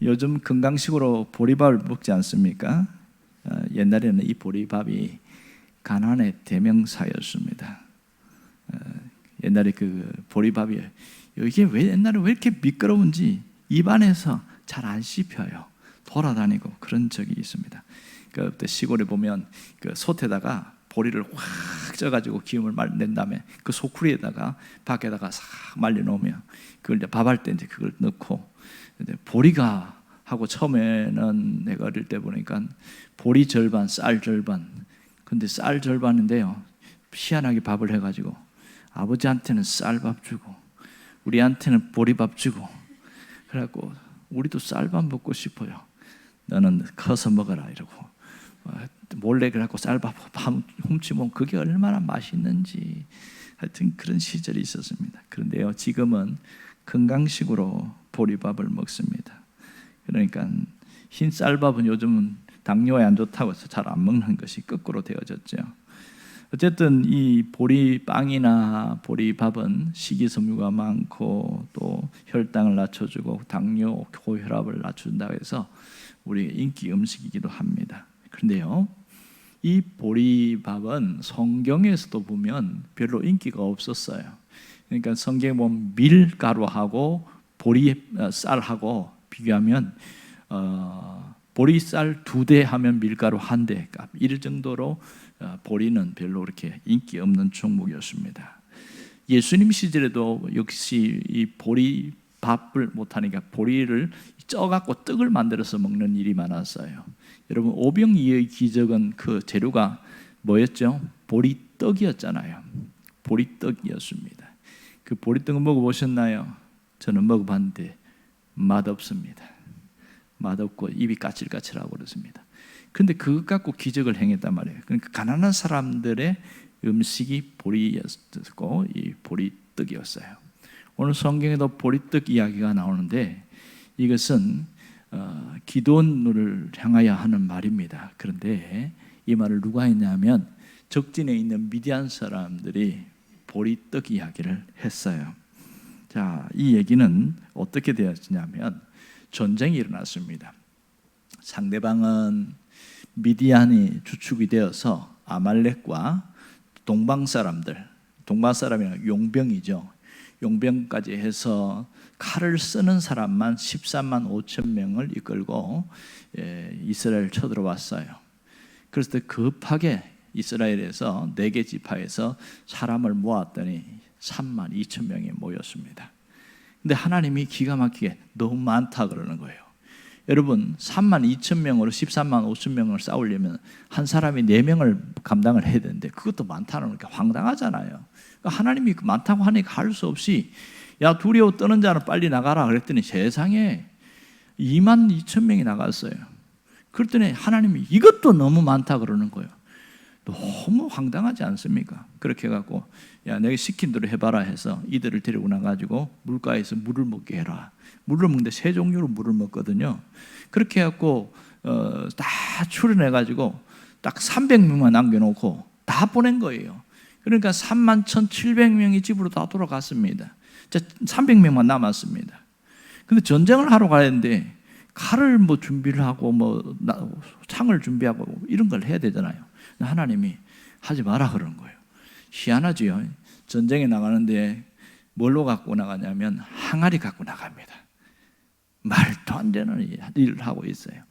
요즘 건강식으로 보리밥을 먹지 않습니까? 옛날에는 이 보리밥이 가난의 대명사였습니다. 옛날에 그 보리밥이 이게 왜 옛날에 왜 이렇게 미끄러운지 입안에서 잘 안 씹혀요. 돌아다니고 그런 적이 있습니다. 그때 시골에 보면 그 솥에다가 보리를 확 쪄가지고 기름을 낸 다음에 그 소쿠리에다가 밖에다가 싹 말려 놓으면 그걸 이제 밥할 때 이제 그걸 넣고 이제 보리가 하고 처음에는 내가 어릴 때 보니까 보리 절반, 쌀 절반. 근데 쌀 절반인데요. 희한하게 밥을 해가지고 아버지한테는 쌀밥 주고 우리한테는 보리밥 주고 그래갖고 우리도 쌀밥 먹고 싶어요. 너는 커서 먹어라 이러고 몰래 그래갖고 쌀밥 훔치면 그게 얼마나 맛있는지 하여튼 그런 시절이 있었습니다. 그런데요 지금은 건강식으로 보리밥을 먹습니다. 그러니까 흰 쌀밥은 요즘은 당뇨에 안 좋다고 해서 잘 안 먹는 것이 거꾸로 되어졌죠. 어쨌든 이 보리빵이나 보리밥은 식이섬유가 많고 또 혈당을 낮춰주고 당뇨, 고혈압을 낮춘다고 해서 우리 인기 음식이기도 합니다. 그런데요 이 보리밥은 성경에서도 보면 별로 인기가 없었어요. 그러니까 성경에 보면 밀가루하고 보리쌀하고 비교하면 보리쌀 2대 하면 밀가루 1대 값 이럴 정도로 보리는 별로 그렇게 인기 없는 종목이었습니다. 예수님 시절에도 역시 이 보리밥을 못하니까 보리를 쪄갖고 떡을 만들어서 먹는 일이 많았어요. 여러분 오병이의 기적은 그 재료가 뭐였죠? 보리떡이었잖아요. 보리떡이었습니다. 그 보리떡은 먹어보셨나요? 저는 먹어봤는데 맛없습니다. 맛없고 입이 까칠까칠하고 그렇습니다. 그런데 그것 갖고 기적을 행했단 말이에요. 그러니까 가난한 사람들의 음식이 보리였고 이 보리떡이었어요. 오늘 성경에도 보리떡 이야기가 나오는데 이것은 기도원을 향하여 하는 말입니다. 그런데 이 말을 누가 했냐면 적진에 있는 미디안 사람들이 보리떡 이야기를 했어요. 자, 이 얘기는 어떻게 되었냐면 전쟁이 일어났습니다. 상대방은 미디안이 주축이 되어서 아말렉과 동방 사람이란 용병이죠. 용병까지 해서 칼을 쓰는 사람만 13만 5천 명을 이끌고 이스라엘을 쳐들어왔어요. 그랬을 때 급하게 이스라엘에서 4개 지파에서 사람을 모았더니 3만 2천 명이 모였습니다. 근데 하나님이 기가 막히게 너무 많다 그러는 거예요. 여러분 3만 2천 명으로 13만 5천 명을 싸우려면 한 사람이 4명을 감당을 해야 되는데 그것도 많다는 게 황당하잖아요. 그러니까 하나님이 많다고 하니까 할 수 없이 야 두려워 떠는 자는 빨리 나가라 그랬더니 세상에 2만 2천 명이 나갔어요. 그랬더니 하나님이 이것도 너무 많다 그러는 거예요. 너무 황당하지 않습니까? 그렇게 해갖고 야 내가 시킨 대로 해봐라 해서 이들을 데리고 나가지고 물가에서 물을 먹게 해라. 물을 먹는데 3종류로 물을 먹거든요. 그렇게 해갖고 다 추려내가지고 딱 300명만 남겨놓고 다 보낸 거예요. 그러니까 3만 1,700명이 집으로 다 돌아갔습니다. 300명만 남았습니다. 근데 전쟁을 하러 가야 되는데 칼을 뭐 준비를 하고 뭐 창을 준비하고 이런 걸 해야 되잖아요. 하나님이 하지 마라 그러는 거예요. 희한하지요. 전쟁에 나가는데 뭘로 갖고 나가냐면 항아리 갖고 나갑니다. 말도 안 되는 일을 하고 있어요.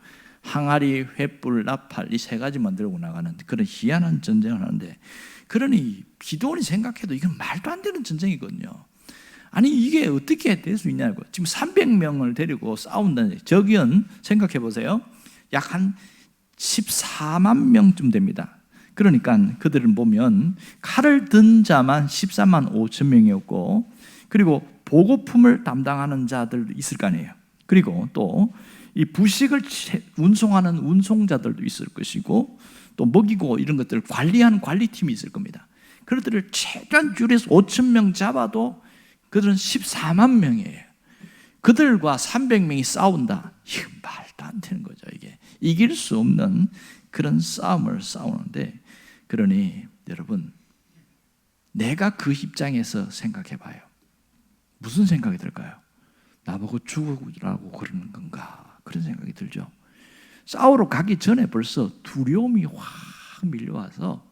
항아리, 횃불, 나팔 이 3가지만 들고 나가는 그런 희한한 전쟁을 하는데 그러니 기도원이 생각해도 이건 말도 안 되는 전쟁이거든요. 아니 이게 어떻게 될 수 있냐고. 지금 300명을 데리고 싸운다는 적은 생각해 보세요. 약 한 14만 명쯤 됩니다. 그러니까 그들은 보면 칼을 든 자만 14만 5천 명이었고 그리고 보급품을 담당하는 자들 있을 거 아니에요. 그리고 또 이 부식을 운송하는 운송자들도 있을 것이고 또 먹이고 이런 것들을 관리하는 관리팀이 있을 겁니다. 그들을 최대한 줄여서 5천 명 잡아도 그들은 14만 명이에요. 그들과 300명이 싸운다. 이거 말도 안 되는 거죠. 이게 이길 수 없는 그런 싸움을 싸우는데 그러니 여러분 내가 그 입장에서 생각해 봐요. 무슨 생각이 들까요? 나보고 죽으라고 그러는 건가? 그런 생각이 들죠. 싸우러 가기 전에 벌써 두려움이 확 밀려와서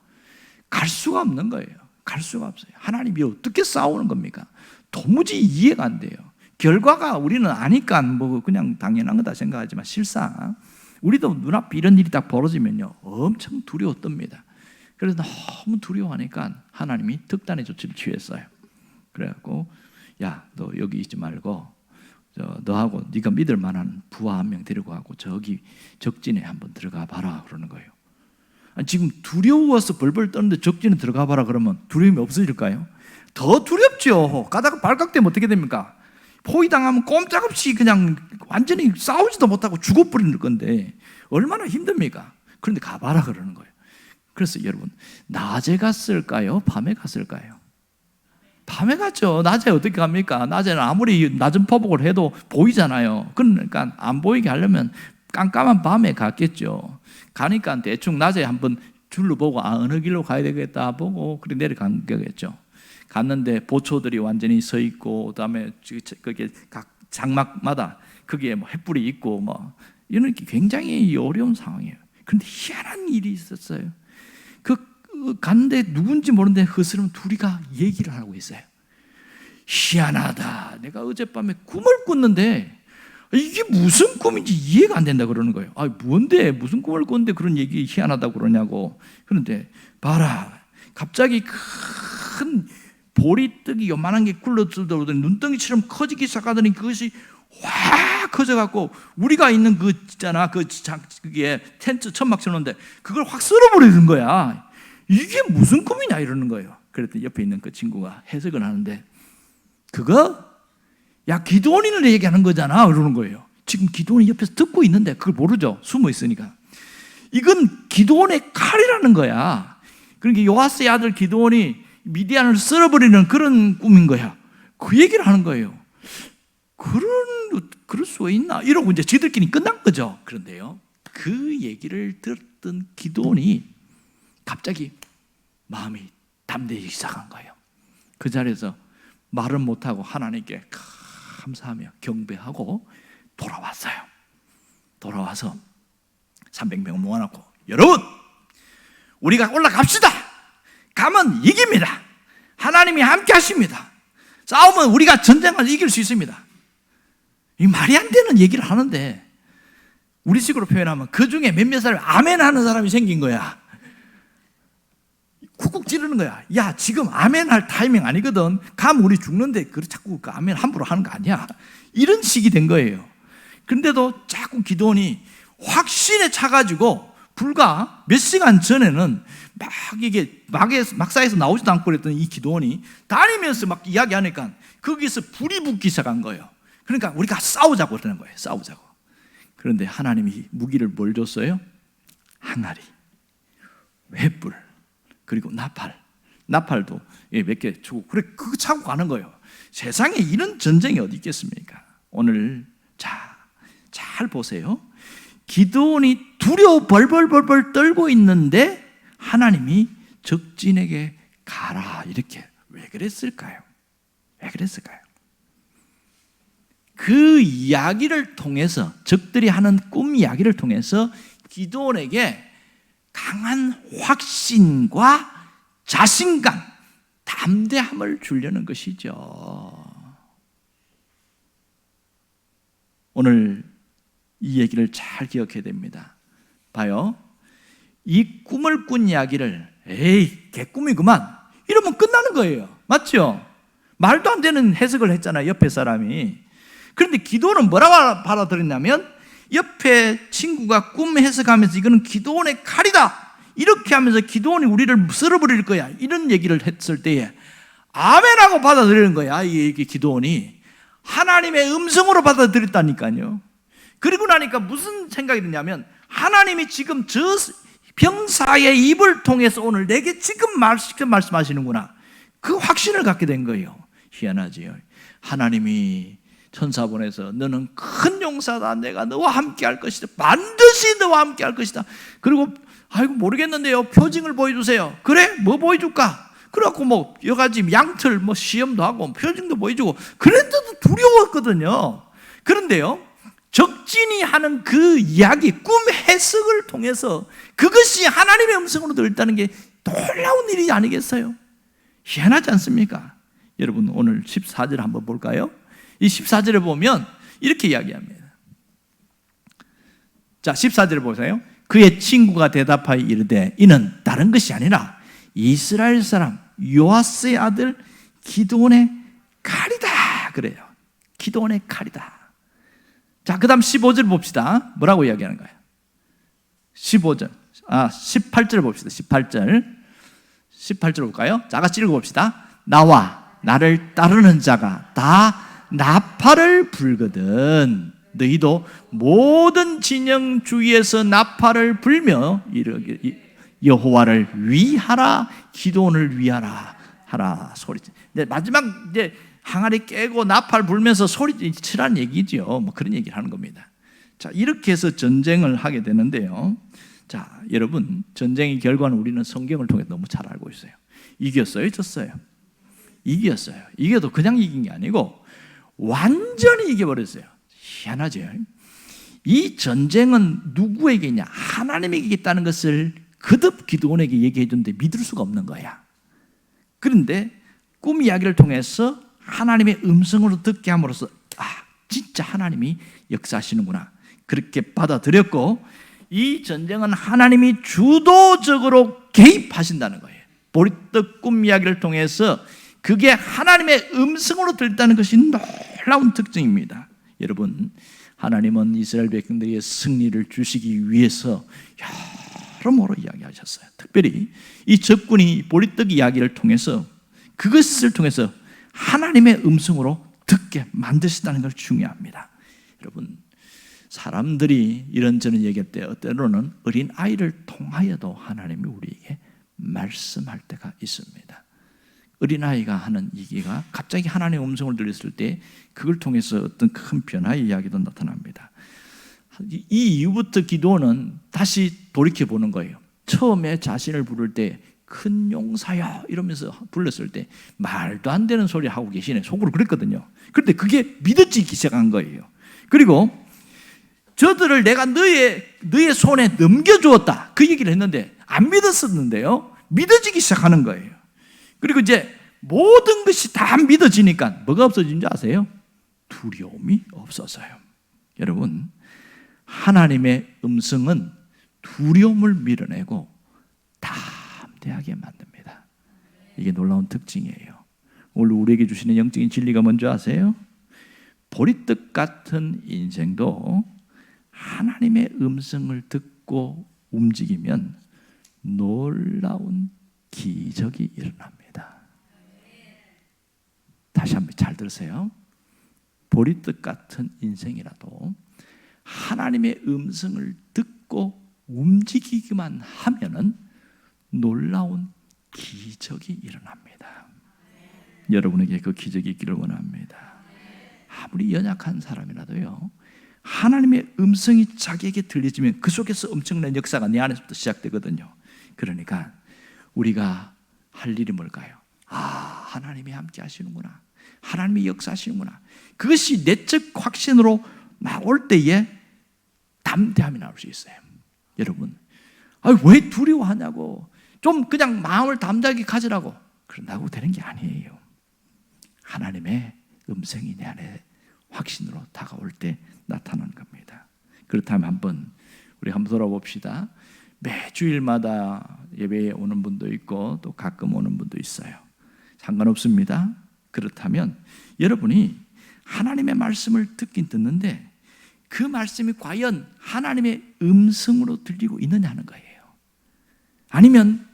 갈 수가 없는 거예요. 갈 수가 없어요. 하나님이 어떻게 싸우는 겁니까? 도무지 이해가 안 돼요. 결과가 우리는 아니까 뭐 그냥 당연한 거다 생각하지만 실상 우리도 눈앞에 이런 일이 딱 벌어지면요 엄청 두려워 떱니다. 그래서 너무 두려워하니까 하나님이 특단의 조치를 취했어요. 그래갖고 야, 너 여기 있지 말고 너하고 네가 믿을 만한 부하 한 명 데리고 가고 저기 적진에 한번 들어가 봐라 그러는 거예요. 아니, 지금 두려워서 벌벌 떠는데 적진에 들어가 봐라 그러면 두려움이 없어질까요? 더 두렵죠. 가다가 발각되면 어떻게 됩니까? 포위당하면 꼼짝없이 그냥 완전히 싸우지도 못하고 죽어버리는 건데 얼마나 힘듭니까? 그런데 가봐라 그러는 거예요. 그래서 여러분, 낮에 갔을까요? 밤에 갔을까요? 밤에 갔죠. 낮에 어떻게 갑니까? 낮에는 아무리 낮은 포복을 해도 보이잖아요. 그러니까 안 보이게 하려면 깜깜한 밤에 갔겠죠. 가니까 대충 낮에 한번 줄로 보고 어느 길로 가야 되겠다 보고 그렇게 내려간 거겠죠. 갔는데 보초들이 완전히 서 있고 그다음에 그게 각 장막마다 거기에 뭐 횃불이 있고 뭐 이런 게 굉장히 어려운 상황이에요. 그런데 희한한 일이 있었어요. 갔는데 누군지 모르는데 흐스름 둘이가 얘기를 하고 있어요. 희한하다. 내가 어젯밤에 꿈을 꿨는데 이게 무슨 꿈인지 이해가 안 된다 그러는 거예요. 아, 뭔데 무슨 꿈을 꿨는데 그런 얘기 희한하다고 그러냐고. 그런데 봐라, 갑자기 큰 보리떡이 요만한 게 굴러들더니 눈덩이처럼 커지기 시작하더니 그것이 확 커져갖고 우리가 있는 그 있잖아, 그게 텐트 천막 쳐놓는데 그걸 확 쓸어버리는 거야. 이게 무슨 꿈이냐 이러는 거예요. 그랬더니 옆에 있는 그 친구가 해석을 하는데 그거? 야, 기드온이를 얘기하는 거잖아 그러는 거예요. 지금 기드온이 옆에서 듣고 있는데 그걸 모르죠. 숨어 있으니까. 이건 기드온의 칼이라는 거야. 그러니까 요아스의 아들 기드온이 미디안을 쓸어버리는 그런 꿈인 거야. 그 얘기를 하는 거예요. 그럴 수가 있나? 이러고 이제 지들끼리 끝난 거죠. 그런데요, 그 얘기를 들었던 기드온이 갑자기 마음이 담대해지기 시작한 거예요. 그 자리에서 말은 못하고 하나님께 감사하며 경배하고 돌아왔어요. 돌아와서 300명 모아놓고 여러분, 우리가 올라갑시다. 가면 이깁니다. 하나님이 함께 하십니다. 싸우면 우리가 전쟁을 이길 수 있습니다. 이 말이 안 되는 얘기를 하는데 우리식으로 표현하면 그 중에 몇몇 사람이 아멘 하는 사람이 생긴 거야. 쿡쿡 찌르는 거야. 야, 지금 아멘 할 타이밍 아니거든. 가면 우리 죽는데 그걸 자꾸 그 아멘 함부로 하는 거 아니야. 이런 식이 된 거예요. 그런데도 자꾸 기도원이 확신에 차가지고 불과 몇 시간 전에는 막 이게 막사에서 나오지도 않고 그랬더니 이 기도원이 다니면서 막 이야기하니까 거기서 불이 붙기 시작한 거예요. 그러니까 우리가 싸우자고 그러는 거예요. 싸우자고. 그런데 하나님이 무기를 뭘 줬어요? 항아리, 횃불, 그리고 나팔도 몇 개 주고 그래 그거 차고 가는 거예요. 세상에 이런 전쟁이 어디 있겠습니까? 오늘 잘 보세요. 기드온이 두려워 벌벌 떨고 있는데 하나님이 적진에게 가라 이렇게 왜 그랬을까요? 왜 그랬을까요? 그 이야기를 통해서 적들이 하는 꿈 이야기를 통해서 기드온에게 강한 확신과 자신감, 담대함을 주려는 것이죠. 오늘 이 얘기를 잘 기억해야 됩니다. 봐요. 이 꿈을 꾼 이야기를 에이 개꿈이구만 이러면 끝나는 거예요. 맞죠? 말도 안 되는 해석을 했잖아요. 옆에 사람이. 그런데 기도는 뭐라고 받아들였냐면 옆에 친구가 꿈 해석하면서 이거는 기도원의 칼이다 이렇게 하면서 기도원이 우리를 쓸어버릴 거야 이런 얘기를 했을 때에 아멘하고 받아들이는 거야. 이게 기도원이 하나님의 음성으로 받아들였다니까요. 그리고 나니까 무슨 생각이 드냐면 하나님이 지금 저 병사의 입을 통해서 오늘 내게 지금 말씀하시는구나 그 확신을 갖게 된 거예요. 희한하지요. 하나님이 천사 보내서 너는 큰 용사다. 내가 너와 함께 할 것이다. 반드시 너와 함께 할 것이다. 그리고 아이고 모르겠는데요. 표징을 보여주세요. 그래? 뭐 보여줄까? 그래갖고 뭐 여러 가지 양틀 시험도 하고 표징도 보여주고 그랬는데도 두려웠거든요. 그런데요, 적진이 하는 그 이야기, 꿈 해석을 통해서 그것이 하나님의 음성으로 들렸다는 게 놀라운 일이 아니겠어요? 희한하지 않습니까? 여러분, 오늘 14절 한번 볼까요? 이 14절에 보면 이렇게 이야기합니다. 자, 14절을 보세요. 그의 친구가 대답하여 이르되 이는 다른 것이 아니라 이스라엘 사람 요아스의 아들 기드온의 칼이다 그래요. 기드온의 칼이다. 자, 그 다음 15절 봅시다. 뭐라고 이야기하는 거예요? 18절 봅시다. 18절 볼까요? 자, 같이 읽어봅시다. 나와 나를 따르는 자가 다 나팔을 불거든 너희도 모든 진영 주위에서 나팔을 불며 여호와를 위하라, 기도원을 위하라 하라 소리치. 마지막 이제 항아리 깨고 나팔 불면서 소리치라는 얘기죠. 뭐 그런 얘기를 하는 겁니다. 자, 이렇게 해서 전쟁을 하게 되는데요. 자, 여러분, 전쟁의 결과는 우리는 성경을 통해 너무 잘 알고 있어요. 이겼어요, 졌어요? 이겼어요. 이겨도 그냥 이긴 게 아니고 완전히 이겨버렸어요. 희한하죠. 이 전쟁은 누구에게냐? 하나님에게 있다는 것을 거듭 기드온에게 얘기해 줬는데 믿을 수가 없는 거야. 그런데 꿈 이야기를 통해서 하나님의 음성으로 듣게 함으로써 진짜 하나님이 역사하시는구나, 그렇게 받아들였고, 이 전쟁은 하나님이 주도적으로 개입하신다는 거예요. 보리떡 꿈 이야기를 통해서 그게 하나님의 음성으로 들렸다는 것이 놀라운 특징입니다. 여러분, 하나님은 이스라엘 백성들에게 승리를 주시기 위해서 여러모로 이야기하셨어요. 특별히 이 적군이 보리떡 이야기를 통해서, 그것을 통해서 하나님의 음성으로 듣게 만드신다는 걸 중요합니다. 여러분, 사람들이 이런저런 얘기할 때 때로는 어린 아이를 통하여도 하나님이 우리에게 말씀할 때가 있습니다. 어린아이가 하는 얘기가 갑자기 하나님의 음성을 들렸을 때 그걸 통해서 어떤 큰 변화의 이야기도 나타납니다. 이 이후부터 기도는 다시 돌이켜보는 거예요. 처음에 자신을 부를 때 큰 용사여 이러면서 불렀을 때 말도 안 되는 소리 하고 계시네, 속으로 그랬거든요. 그런데 그게 믿어지기 시작한 거예요. 그리고 저들을 내가 너의 손에 넘겨주었다, 그 얘기를 했는데 안 믿었었는데요, 믿어지기 시작하는 거예요. 그리고 이제 모든 것이 다 믿어지니까 뭐가 없어진 줄 아세요? 두려움이 없어서요. 여러분, 하나님의 음성은 두려움을 밀어내고 담대하게 만듭니다. 이게 놀라운 특징이에요. 오늘 우리에게 주시는 영적인 진리가 뭔지 아세요? 보리떡 같은 인생도 하나님의 음성을 듣고 움직이면 놀라운 기적이 일어납니다. 다시 한번 잘 들으세요. 보리떡 같은 인생이라도 하나님의 음성을 듣고 움직이기만 하면은 놀라운 기적이 일어납니다. 여러분에게 그 기적이 있기를 원합니다. 아무리 연약한 사람이라도요, 하나님의 음성이 자기에게 들려지면 그 속에서 엄청난 역사가 내 안에서부터 시작되거든요. 그러니까 우리가 할 일이 뭘까요? 하나님이 함께 하시는구나, 하나님이 역사하시는구나, 그것이 내적 확신으로 나올 때에 담대함이 나올 수 있어요. 여러분, 왜 두려워하냐고, 좀 그냥 마음을 담대하게 가지라고, 그런다고 되는 게 아니에요. 하나님의 음성이 내 안에 확신으로 다가올 때 나타나는 겁니다. 그렇다면 우리 한번 돌아봅시다. 매주일마다 예배에 오는 분도 있고 또 가끔 오는 분도 있어요. 상관없습니다. 그렇다면 여러분이 하나님의 말씀을 듣긴 듣는데 그 말씀이 과연 하나님의 음성으로 들리고 있느냐 하는 거예요. 아니면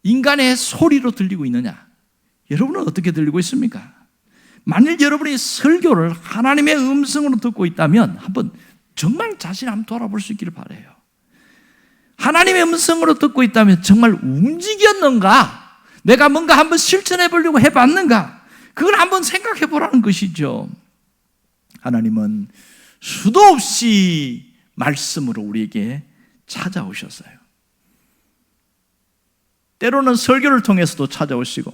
인간의 소리로 들리고 있느냐? 여러분은 어떻게 들리고 있습니까? 만일 여러분이 설교를 하나님의 음성으로 듣고 있다면 한번 정말 자신을 한번 돌아볼 수 있기를 바라요. 하나님의 음성으로 듣고 있다면 정말 움직였는가? 내가 뭔가 한번 실천해 보려고 해봤는가? 그걸 한번 생각해 보라는 것이죠. 하나님은 수도 없이 말씀으로 우리에게 찾아오셨어요. 때로는 설교를 통해서도 찾아오시고,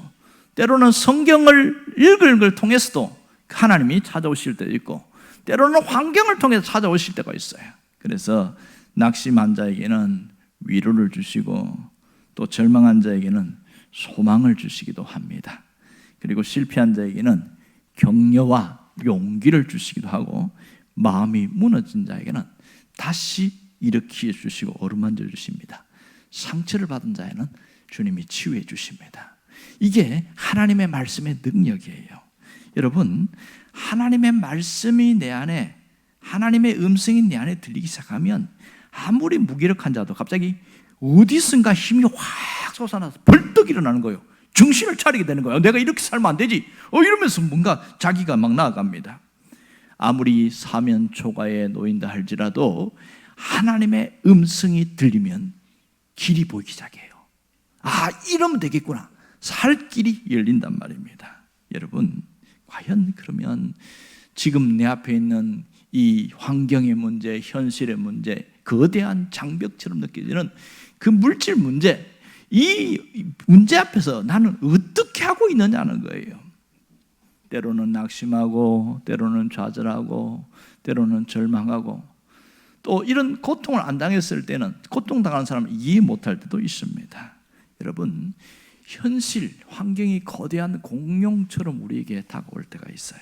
때로는 성경을 읽은 걸 통해서도 하나님이 찾아오실 때도 있고, 때로는 환경을 통해서 찾아오실 때가 있어요. 그래서 낙심한 자에게는 위로를 주시고 또 절망한 자에게는 소망을 주시기도 합니다. 그리고 실패한 자에게는 격려와 용기를 주시기도 하고 마음이 무너진 자에게는 다시 일으켜 주시고 어루만져 주십니다. 상처를 받은 자에는 주님이 치유해 주십니다. 이게 하나님의 말씀의 능력이에요. 여러분, 하나님의 말씀이 내 안에, 하나님의 음성이 내 안에 들리기 시작하면 아무리 무기력한 자도 갑자기 어디선가 힘이 확 솟아나서 벌떡 일어나는 거예요. 정신을 차리게 되는 거예요. 내가 이렇게 살면 안 되지. 이러면서 뭔가 자기가 막 나아갑니다. 아무리 사면 초가에 놓인다 할지라도 하나님의 음성이 들리면 길이 보이기 시작해요. 이러면 되겠구나. 살 길이 열린단 말입니다. 여러분, 과연 그러면 지금 내 앞에 있는 이 환경의 문제, 현실의 문제, 거대한 장벽처럼 느껴지는 그 물질 문제, 이 문제 앞에서 나는 어떻게 하고 있느냐는 거예요. 때로는 낙심하고, 때로는 좌절하고, 때로는 절망하고, 또 이런 고통을 안 당했을 때는 고통당하는 사람을 이해 못할 때도 있습니다. 여러분, 현실, 환경이 거대한 공룡처럼 우리에게 다가올 때가 있어요.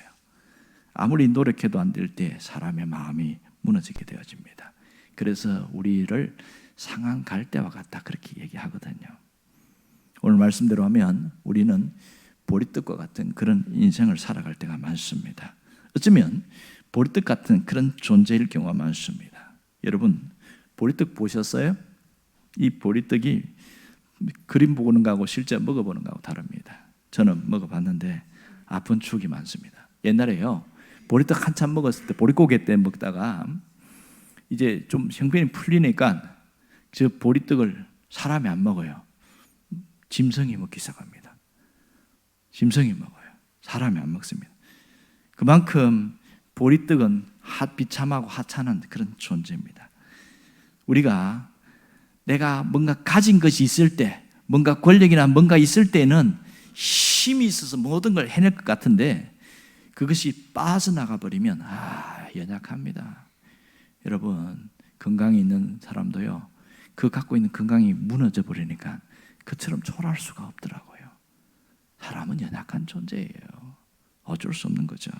아무리 노력해도 안 될 때 사람의 마음이 무너지게 되어집니다. 그래서 우리를 상한 갈대와 같다 그렇게 얘기하거든요. 오늘 말씀대로 하면 우리는 보리떡과 같은 그런 인생을 살아갈 때가 많습니다. 어쩌면 보리떡 같은 그런 존재일 경우가 많습니다. 여러분, 보리떡 보셨어요? 이 보리떡이 그림 보는 거하고 실제 먹어보는 거하고 다릅니다. 저는 먹어봤는데 아픈 추억이 많습니다. 옛날에요, 보리떡 한참 먹었을 때, 보릿고개 때 먹다가 이제 좀 형편이 풀리니까 저 보리떡을 사람이 안 먹어요. 짐승이 먹기 시작합니다. 짐승이 먹어요. 사람이 안 먹습니다. 그만큼 보리떡은 비참하고 하찮은 그런 존재입니다. 우리가 내가 뭔가 가진 것이 있을 때, 뭔가 권력이나 뭔가 있을 때는 힘이 있어서 모든 걸 해낼 것 같은데 그것이 빠져나가 버리면 연약합니다. 여러분, 건강이 있는 사람도요, 그 갖고 있는 건강이 무너져 버리니까 그처럼 초라할 수가 없더라고요. 사람은 연약한 존재예요. 어쩔 수 없는 거죠.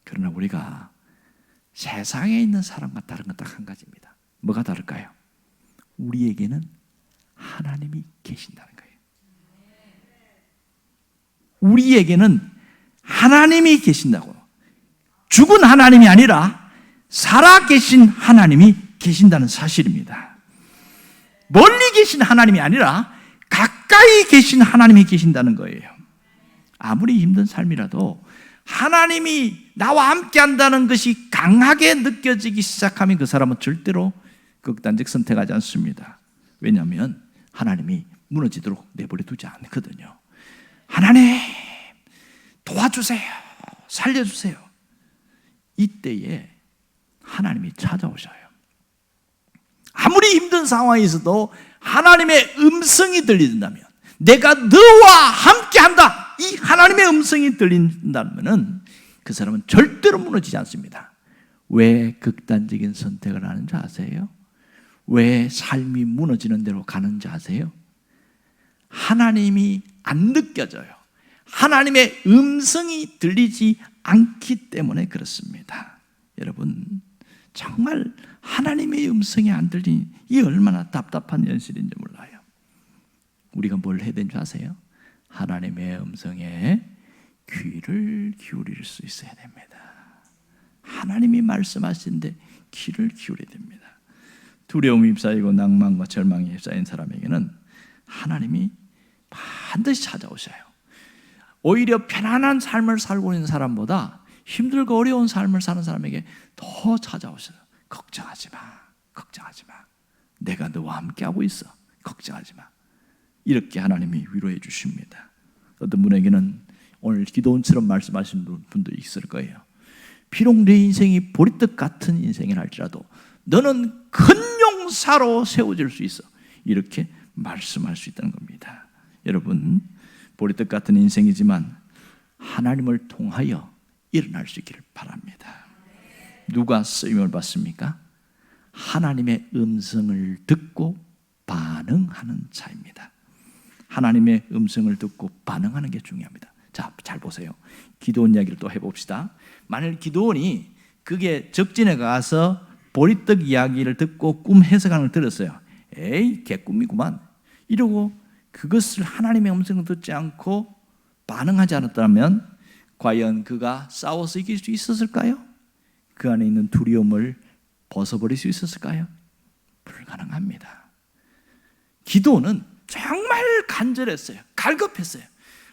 그러나 우리가 세상에 있는 사람과 다른 건 딱 한 가지입니다. 뭐가 다를까요? 우리에게는 하나님이 계신다는 거예요. 우리에게는 하나님이 계신다고. 죽은 하나님이 아니라 살아 계신 하나님이 계신다는 사실입니다. 멀리 계신 하나님이 아니라 가까이 계신 하나님이 계신다는 거예요. 아무리 힘든 삶이라도 하나님이 나와 함께 한다는 것이 강하게 느껴지기 시작하면 그 사람은 절대로 극단적 선택하지 않습니다. 왜냐하면 하나님이 무너지도록 내버려 두지 않거든요. 하나님 도와주세요. 살려주세요. 이때에 하나님이 찾아오셔요. 아무리 힘든 상황에서도 하나님의 음성이 들린다면, 내가 너와 함께한다, 이 하나님의 음성이 들린다면 그 사람은 절대로 무너지지 않습니다. 왜 극단적인 선택을 하는지 아세요? 왜 삶이 무너지는 대로 가는지 아세요? 하나님이 안 느껴져요. 하나님의 음성이 들리지 않기 때문에 그렇습니다. 여러분, 정말 하나님의 음성이 안 들리니 이 얼마나 답답한 현실인지 몰라요. 우리가 뭘 해야 되는지 아세요? 하나님의 음성에 귀를 기울일 수 있어야 됩니다. 하나님이 말씀하시는데 귀를 기울여야 됩니다. 두려움이 휩싸이고 낭만과 절망이 휩싸인 사람에게는 하나님이 반드시 찾아오셔요. 오히려 편안한 삶을 살고 있는 사람보다 힘들고 어려운 삶을 사는 사람에게 더 찾아오셔요. 걱정하지 마. 걱정하지 마. 내가 너와 함께하고 있어. 걱정하지 마. 이렇게 하나님이 위로해 주십니다. 어떤 분에게는 오늘 기도원처럼 말씀하시는 분도 있을 거예요. 비록 내 인생이 보리떡 같은 인생이라 할지라도 너는 큰 용사로 세워질 수 있어. 이렇게 말씀할 수 있다는 겁니다. 여러분, 보리떡 같은 인생이지만 하나님을 통하여 일어날 수 있기를 바랍니다. 누가 쓰임을 받습니까? 하나님의 음성을 듣고 반응하는 자입니다. 하나님의 음성을 듣고 반응하는 게 중요합니다. 자, 잘 보세요. 기드온 이야기를 또 해봅시다. 만일 기드온이 그게 적진에 가서 보리떡 이야기를 듣고 꿈 해석하는 걸 들었어요. 에이, 개꿈이구만 이러고 그것을 하나님의 음성을 듣지 않고 반응하지 않았다면 과연 그가 싸워서 이길 수 있었을까요? 그 안에 있는 두려움을 벗어버릴 수 있었을까요? 불가능합니다. 기도는 정말 간절했어요. 갈급했어요.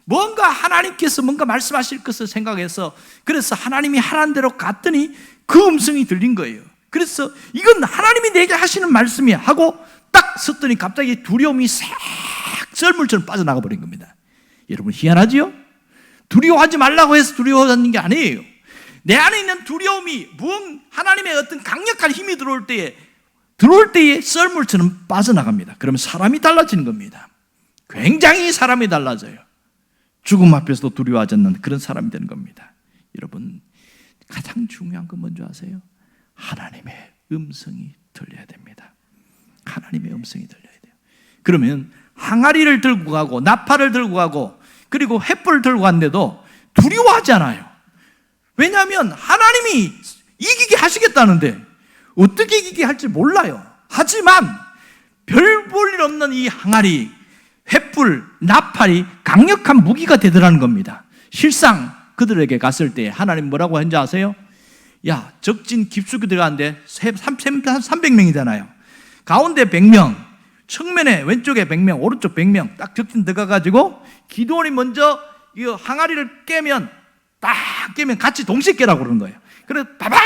뭔가 하나님께서 뭔가 말씀하실 것을 생각해서 그래서 하나님이 하라는 대로 갔더니 그 음성이 들린 거예요. 그래서 이건 하나님이 내게 하시는 말씀이야 하고 딱 섰더니 갑자기 두려움이 싹 썰물처럼 빠져나가 버린 겁니다. 여러분 희한하지요? 두려워하지 말라고 해서 두려워하는 게 아니에요. 내 안에 있는 두려움이 하나님의 어떤 강력한 힘이 들어올 때에 썰물처럼 빠져나갑니다. 그러면 사람이 달라지는 겁니다. 굉장히 사람이 달라져요. 죽음 앞에서도 두려워하지 않는 그런 사람이 되는 겁니다. 여러분 가장 중요한 건 뭔지 아세요? 하나님의 음성이 들려야 됩니다. 하나님의 음성이 들려야 돼요. 그러면 항아리를 들고 가고 나팔을 들고 가고 그리고 횃불을 들고 갔는데도 두려워하지 않아요. 왜냐하면 하나님이 이기게 하시겠다는데 어떻게 이기게 할지 몰라요. 하지만 별 볼 일 없는 이 항아리, 횃불, 나팔이 강력한 무기가 되더라는 겁니다. 실상 그들에게 갔을 때 하나님 뭐라고 했는지 아세요? 야, 적진 깊숙이 들어가는데 300명이잖아요. 가운데 100명, 측면에 왼쪽에 100명, 오른쪽 100명 딱 적진 들어가가지고 기드온이 먼저 이 항아리를 딱 깨면 같이 동시에 깨라고 그러는 거예요. 그래서 바방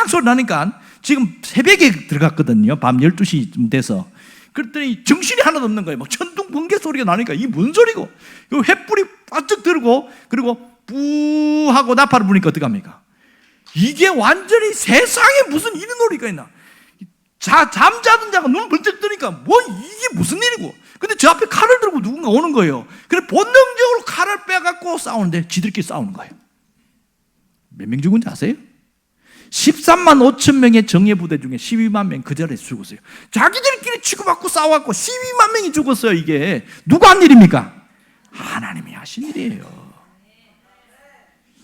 소리 나니까 지금 새벽에 들어갔거든요. 밤 12시쯤 돼서. 그랬더니 정신이 하나도 없는 거예요. 막 천둥 번개 소리가 나니까 이게 무슨 소리고? 그 횃불이 바짝 들고 그리고 뿌 하고 나팔을 부니까 어떡합니까? 이게 완전히 세상에 무슨 이런 놀이가 있나? 잠자던 자가 눈 번쩍 뜨니까 뭐 이게 무슨 일이고? 근데 저 앞에 칼을 들고 누군가 오는 거예요. 그래 본능적으로 칼을 빼갖고 싸우는데 지들끼리 싸우는 거예요. 몇 명 죽은지 아세요? 13만 5천 명의 정예부대 중에 12만 명 그 자리에서 죽었어요. 자기들끼리 치고받고 싸워갖고 12만 명이 죽었어요. 이게 누가 한 일입니까? 하나님이 하신 일이에요.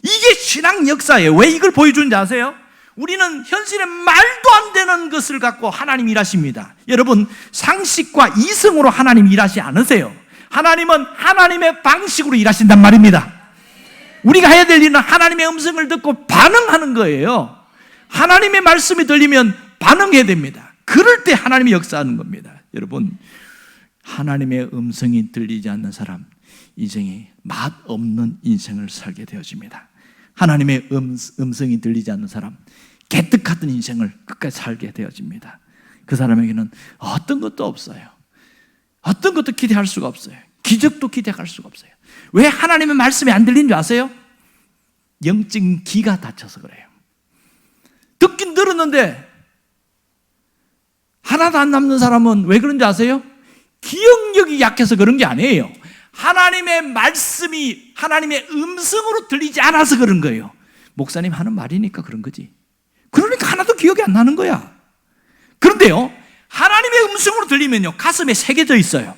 이게 신앙 역사예요. 왜 이걸 보여주는지 아세요? 우리는 현실에 말도 안 되는 것을 갖고 하나님 일하십니다. 여러분 상식과 이성으로 하나님 일하시지 않으세요. 하나님은 하나님의 방식으로 일하신단 말입니다. 우리가 해야 될 일은 하나님의 음성을 듣고 반응하는 거예요. 하나님의 말씀이 들리면 반응해야 됩니다. 그럴 때 하나님이 역사하는 겁니다. 여러분 하나님의 음성이 들리지 않는 사람 인생이 맛없는 인생을 살게 되어집니다. 하나님의 음성이 들리지 않는 사람 개떡 같은 인생을 끝까지 살게 되어집니다. 그 사람에게는 어떤 것도 없어요. 어떤 것도 기대할 수가 없어요. 기적도 기대할 수가 없어요. 왜 하나님의 말씀이 안 들리는 줄 아세요? 영적인 기가 닫혀서 그래요. 듣긴 들었는데 하나도 안 남는 사람은 왜 그런지 아세요? 기억력이 약해서 그런 게 아니에요. 하나님의 말씀이 하나님의 음성으로 들리지 않아서 그런 거예요. 목사님 하는 말이니까 그런 거지. 그러니까 하나도 기억이 안 나는 거야. 그런데요, 하나님의 음성으로 들리면요, 가슴에 새겨져 있어요.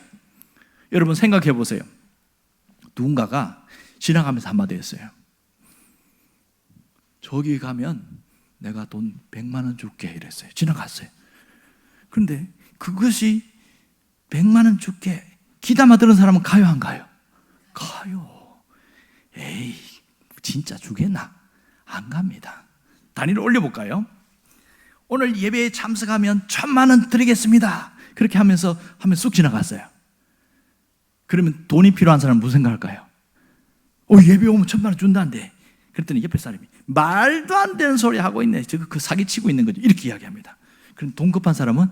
여러분 생각해 보세요. 누군가가 지나가면서 한마디 했어요. 저기 가면 내가 돈 100만 원 줄게 이랬어요. 지나갔어요. 그런데 그것이 100만 원 줄게 귀담아 들은 사람은 가요 안 가요? 가요. 에이 진짜 주겠나? 안 갑니다. 단위를 올려볼까요? 오늘 예배에 참석하면 1000만 원 드리겠습니다. 그렇게 하면서 쑥 지나갔어요. 그러면 돈이 필요한 사람은 무슨 생각할까요? 예배 오면 1000만 원 준다는데. 그랬더니 옆에 사람이 말도 안 되는 소리 하고 있네. 저거 그 사기치고 있는 거죠. 이렇게 이야기합니다. 그럼 돈 급한 사람은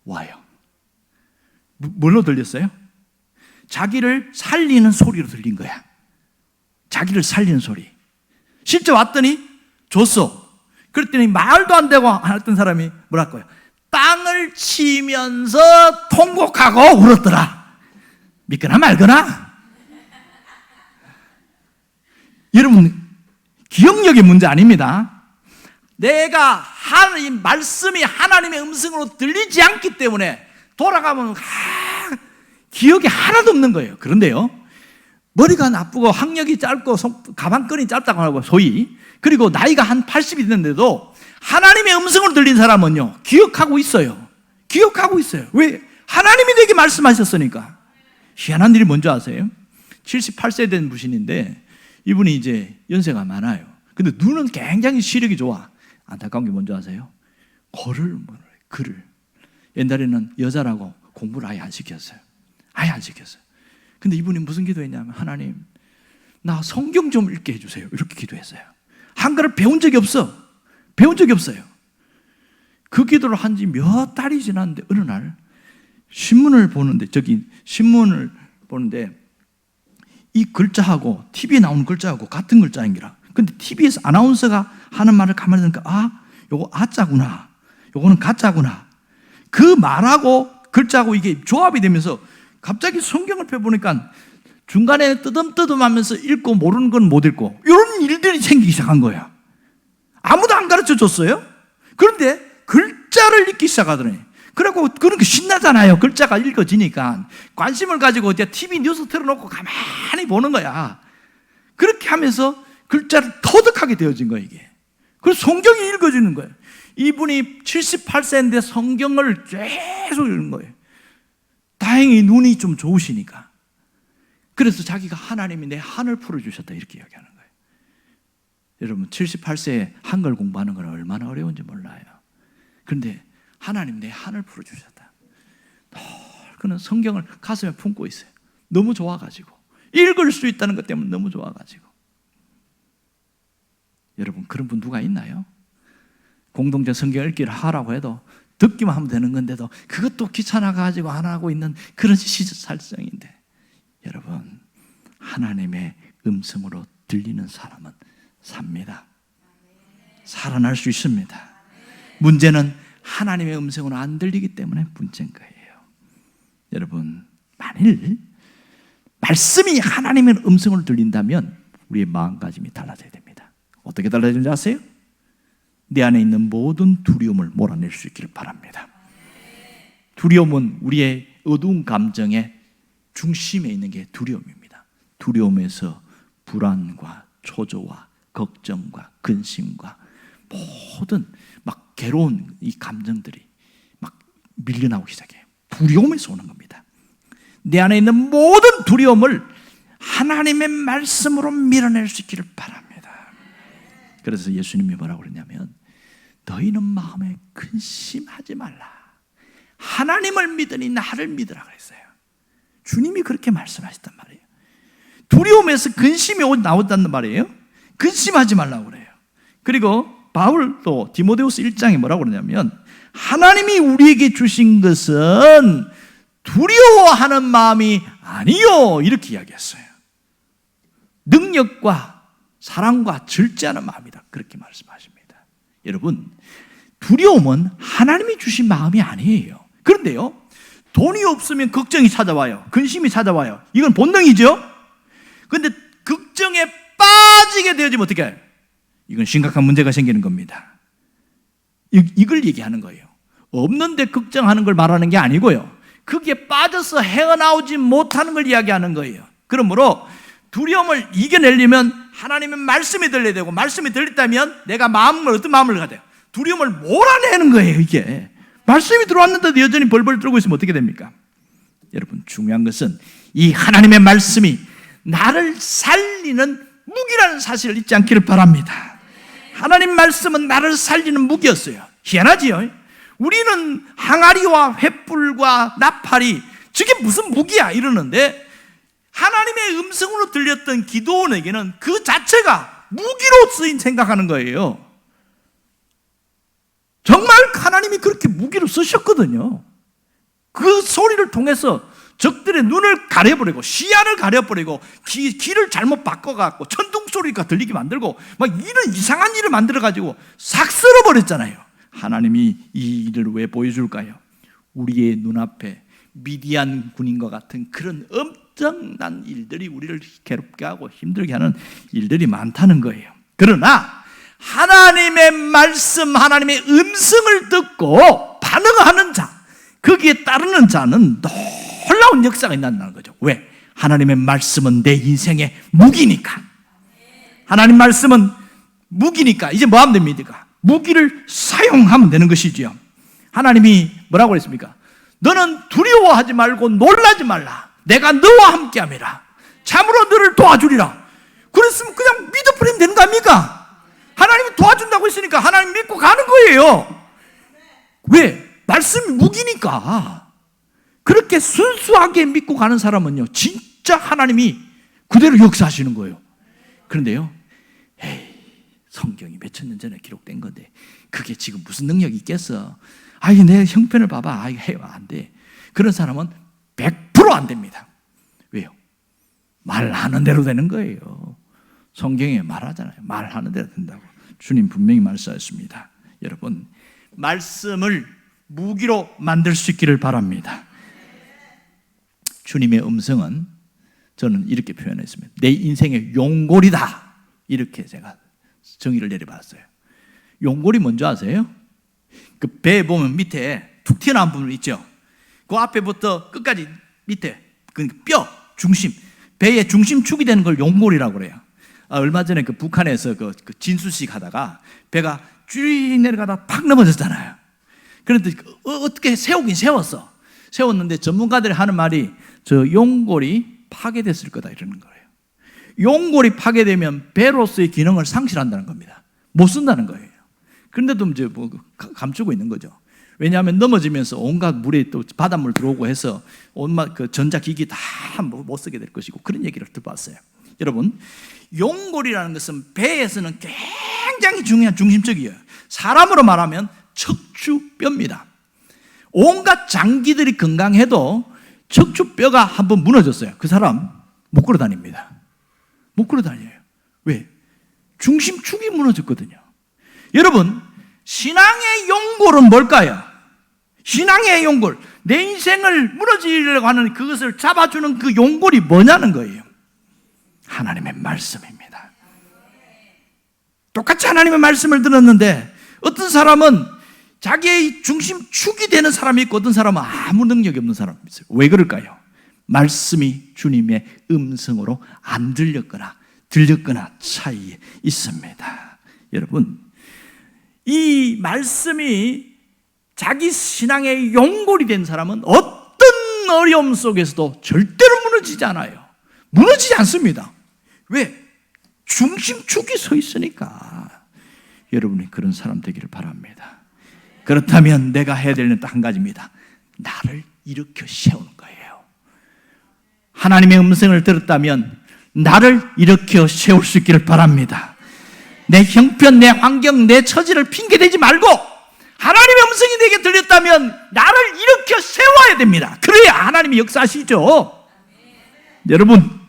와요. 뭘로 들렸어요? 자기를 살리는 소리로 들린 거야. 자기를 살리는 소리. 실제 왔더니 줬어. 그랬더니 말도 안 되고 했던 사람이 뭐랄까요? 땅을 치면서 통곡하고 울었더라. 믿거나 말거나. 여러분 기억력 능력의 문제 아닙니다. 내가 하나님 말씀이 하나님의 음성으로 들리지 않기 때문에 돌아가면 기억이 하나도 없는 거예요. 그런데요, 머리가 나쁘고 학력이 짧고 가방끈이 짧다고 하고 소위, 그리고 나이가 한 80이 됐는데도 하나님의 음성으로 들린 사람은요, 기억하고 있어요. 기억하고 있어요. 왜? 하나님이 내게 말씀하셨으니까. 희한한 일이 뭔지 아세요? 78세 된 부신인데 이분이 이제 연세가 많아요. 근데 눈은 굉장히 시력이 좋아. 안타까운 게 뭔지 아세요? 글을. 옛날에는 여자라고 공부를 아예 안 시켰어요. 아예 안 시켰어요. 근데 이분이 무슨 기도했냐면, 하나님, 나 성경 좀 읽게 해주세요. 이렇게 기도했어요. 한글을 배운 적이 없어. 배운 적이 없어요. 그 기도를 한 지 몇 달이 지났는데 어느 날 신문을 보는데 이 글자하고 TV에 나오는 글자하고 같은 글자인기라. 근데 TV에서 아나운서가 하는 말을 가만히 듣니까, 요거 아자구나, 요거는 가짜구나. 그 말하고 글자하고 이게 조합이 되면서 갑자기 성경을 펴보니까 중간에 뜨듬뜨듬하면서 읽고 모르는 건 못 읽고 이런 일들이 생기기 시작한 거야. 아무도 안 가르쳐 줬어요. 그런데 글자를 읽기 시작하더니, 그래갖고 그런 게 신나잖아요. 글자가 읽어지니까 관심을 가지고 TV 뉴스 틀어놓고 가만히 보는 거야. 그렇게 하면서 글자를 터득하게 되어진 거예요, 이게. 그래서 성경이 읽어지는 거예요. 이분이 78세인데 성경을 계속 읽는 거예요. 다행히 눈이 좀 좋으시니까. 그래서 자기가 하나님이 내 한을 풀어주셨다 이렇게 이야기하는 거예요. 여러분, 78세에 한글 공부하는 건 얼마나 어려운지 몰라요. 그런데 하나님 내 한을 풀어주셨다. 그는 성경을 가슴에 품고 있어요. 너무 좋아가지고, 읽을 수 있다는 것 때문에 너무 좋아가지고. 여러분, 그런 분 누가 있나요? 공동체 성경 읽기를 하라고 해도 듣기만 하면 되는 건데도 그것도 귀찮아가지고 안 하고 있는 그런 시설성인데, 여러분, 하나님의 음성으로 들리는 사람은 삽니다. 살아날 수 있습니다. 문제는 하나님의 음성으로 안 들리기 때문에 문제인 거예요. 여러분, 만일 말씀이 하나님의 음성으로 들린다면 우리의 마음가짐이 달라져야 됩니다. 어떻게 달라지는지 아세요? 내 안에 있는 모든 두려움을 몰아낼 수 있기를 바랍니다. 두려움은 우리의 어두운 감정의 중심에 있는 게 두려움입니다. 두려움에서 불안과 초조와 걱정과 근심과 모든 막 괴로운 이 감정들이 막 밀려나오기 시작해요. 두려움에서 오는 겁니다. 내 안에 있는 모든 두려움을 하나님의 말씀으로 밀어낼 수 있기를 바랍니다. 그래서 예수님이 뭐라고 그러냐면, 너희는 마음에 근심하지 말라. 하나님을 믿으니 나를 믿으라 그랬어요. 주님이 그렇게 말씀하셨단 말이에요. 두려움에서 근심이 나온다는 말이에요. 근심하지 말라고 그래요. 그리고 바울도 디모데후서 1장에 뭐라고 그러냐면, 하나님이 우리에게 주신 것은 두려워하는 마음이 아니요, 이렇게 이야기했어요. 능력과 사랑과 절제하는 마음이다, 그렇게 말씀하십니다. 여러분, 두려움은 하나님이 주신 마음이 아니에요. 그런데요, 돈이 없으면 걱정이 찾아와요. 근심이 찾아와요. 이건 본능이죠. 그런데 걱정에 빠지게 되어지면 어떻게 해요? 이건 심각한 문제가 생기는 겁니다. 이걸 얘기하는 거예요. 없는데 걱정하는 걸 말하는 게 아니고요, 거기에 빠져서 헤어나오지 못하는 걸 이야기하는 거예요. 그러므로 두려움을 이겨내려면 하나님의 말씀이 들려야 되고, 말씀이 들렸다면 내가 어떤 마음을 가야 돼요? 두려움을 몰아내는 거예요. 이게 말씀이 들어왔는데도 여전히 벌벌 떨고 있으면 어떻게 됩니까? 여러분, 중요한 것은 이 하나님의 말씀이 나를 살리는 무기라는 사실을 잊지 않기를 바랍니다. 하나님 말씀은 나를 살리는 무기였어요. 희한하지요? 우리는 항아리와 횃불과 나팔이 저게 무슨 무기야 이러는데, 하나님의 음성으로 들렸던 기도원에게는 그 자체가 무기로 쓰인 생각하는 거예요. 정말 하나님이 그렇게 무기로 쓰셨거든요. 그 소리를 통해서 적들의 눈을 가려버리고 시야를 가려버리고 길을 잘못 바꿔갖고 천둥 소리가 들리게 만들고 막 이런 이상한 일을 만들어가지고 싹 쓸어버렸잖아요. 하나님이 이 일을 왜 보여줄까요? 우리의 눈앞에 미디안 군인과 같은 그런 엄청난 일들이 우리를 괴롭게 하고 힘들게 하는 일들이 많다는 거예요. 그러나 하나님의 말씀, 하나님의 음성을 듣고 반응하는 자, 거기에 따르는 자는 놀라운 역사가 있다는 거죠. 왜? 하나님의 말씀은 내 인생의 무기니까. 하나님 말씀은 무기니까 이제 뭐 하면 됩니까? 무기를 사용하면 되는 것이지요. 하나님이 뭐라고 했습니까? 너는 두려워하지 말고 놀라지 말라. 내가 너와 함께함이라. 참으로 너를 도와주리라. 그랬으면 그냥 믿어버리면 되는 거 아닙니까? 하나님이 도와준다고 했으니까 하나님 믿고 가는 거예요. 왜? 말씀이 무기니까. 그렇게 순수하게 믿고 가는 사람은요, 진짜 하나님이 그대로 역사하시는 거예요. 그런데요, 성경이 몇천 년 전에 기록된 건데 그게 지금 무슨 능력이 있겠어? 내 형편을 봐봐. 해요. 안 돼. 그런 사람은 100% 안 됩니다. 왜요? 말하는 대로 되는 거예요. 성경에 말하잖아요. 말하는 대로 된다고. 주님 분명히 말씀하셨습니다. 여러분, 말씀을 무기로 만들 수 있기를 바랍니다. 주님의 음성은 저는 이렇게 표현했습니다. 내 인생의 용골이다. 이렇게 제가 정의를 내려봤어요. 용골이 뭔지 아세요? 그 배에 보면 밑에 툭 튀어나온 부분 있죠. 그 앞에부터 끝까지 밑에 그 뼈, 중심, 배의 중심축이 되는 걸 용골이라고 그래요. 얼마 전에 그 북한에서 그 진수식 하다가 배가 쭉 내려가다가 팍 넘어졌잖아요. 그런데 어떻게 세우긴 세웠어. 세웠는데 전문가들이 하는 말이 저 용골이 파괴됐을 거다 이러는 거예요. 용골이 파괴되면 배로서의 기능을 상실한다는 겁니다. 못 쓴다는 거예요. 그런데도 이제 뭐 감추고 있는 거죠. 왜냐하면 넘어지면서 온갖 물에 또 바닷물 들어오고 해서 온갖 그 전자기기 다 못 쓰게 될 것이고 그런 얘기를 들어봤어요. 여러분, 용골이라는 것은 배에서는 굉장히 중요한 중심적이에요. 사람으로 말하면 척추뼈입니다. 온갖 장기들이 건강해도 척추뼈가 한번 무너졌어요. 그 사람 못 걸어 다닙니다. 못 걸어 다녀요. 왜? 중심축이 무너졌거든요. 여러분, 신앙의 용골은 뭘까요? 신앙의 용골, 내 인생을 무너지려고 하는 그것을 잡아주는 그 용골이 뭐냐는 거예요. 하나님의 말씀입니다. 똑같이 하나님의 말씀을 들었는데 어떤 사람은 자기의 중심축이 되는 사람이 있고 어떤 사람은 아무 능력이 없는 사람이 있어요. 왜 그럴까요? 말씀이 주님의 음성으로 안 들렸거나 들렸거나 차이에 있습니다. 여러분, 이 말씀이 자기 신앙의 용골이 된 사람은 어떤 어려움 속에서도 절대로 무너지지 않아요. 무너지지 않습니다. 왜? 중심축이 서 있으니까. 여러분이 그런 사람 되기를 바랍니다. 그렇다면 내가 해야 될 일은 딱 한 가지입니다. 나를 일으켜 세우는 거예요. 하나님의 음성을 들었다면 나를 일으켜 세울 수 있기를 바랍니다. 내 형편, 내 환경, 내 처지를 핑계대지 말고 하나님의 음성이 내게 들렸다면 나를 일으켜 세워야 됩니다. 그래야 하나님이 역사하시죠. 여러분,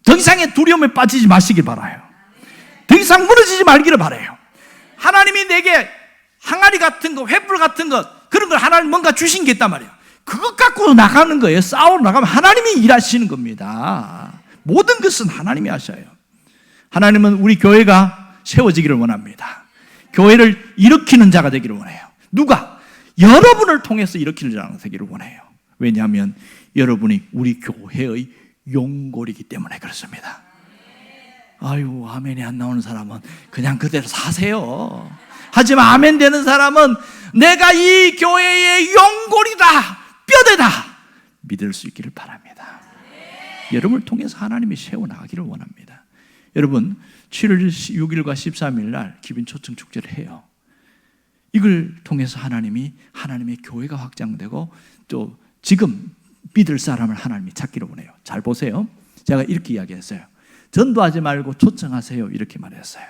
더 이상의 두려움에 빠지지 마시길 바라요. 더 이상 무너지지 말기를 바라요. 하나님이 내게 항아리 같은 거, 횃불 같은 것, 그런 걸 하나님 뭔가 주신 게 있단 말이에요. 그것 갖고 나가는 거예요. 싸우러 나가면 하나님이 일하시는 겁니다. 모든 것은 하나님이 하셔요. 하나님은 우리 교회가 세워지기를 원합니다. 교회를 일으키는 자가 되기를 원해요. 누가? 여러분을 통해서 일으키는 자가 되기를 원해요. 왜냐하면 여러분이 우리 교회의 용골이기 때문에 그렇습니다. 아유, 아멘이 안 나오는 사람은 그냥 그대로 사세요. 하지만 아멘 되는 사람은 내가 이 교회의 용골이다, 뼈대다 믿을 수 있기를 바랍니다. 여러분을 통해서 하나님이 세워나가기를 원합니다. 여러분, 7월 6일과 13일 날 기빈초청 축제를 해요. 이걸 통해서 하나님이 하나님의 교회가 확장되고 또 지금 믿을 사람을 하나님이 찾기를 원해요. 잘 보세요. 제가 이렇게 이야기했어요. 전도하지 말고 초청하세요. 이렇게 말했어요.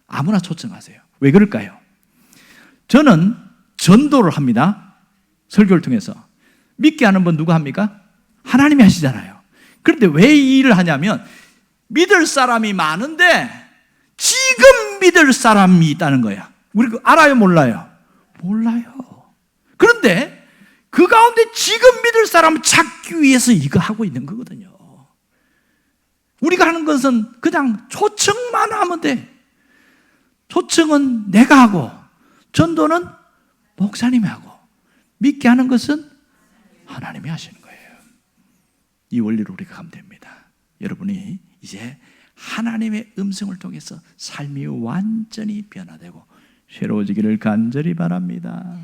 아무나 초청하세요. 왜 그럴까요? 저는 전도를 합니다. 설교를 통해서. 믿게 하는 분 누가 합니까? 하나님이 하시잖아요. 그런데 왜 이 일을 하냐면 믿을 사람이 많은데 지금 믿을 사람이 있다는 거야. 우리 알아요? 몰라요? 몰라요. 그런데 그 가운데 지금 믿을 사람을 찾기 위해서 이거 하고 있는 거거든요. 우리가 하는 것은 그냥 초청만 하면 돼. 소청은 내가 하고 전도는 목사님이 하고 믿게 하는 것은 하나님이 하시는 거예요. 이 원리로 우리가 가면 됩니다. 여러분이 이제 하나님의 음성을 통해서 삶이 완전히 변화되고 새로워지기를 간절히 바랍니다.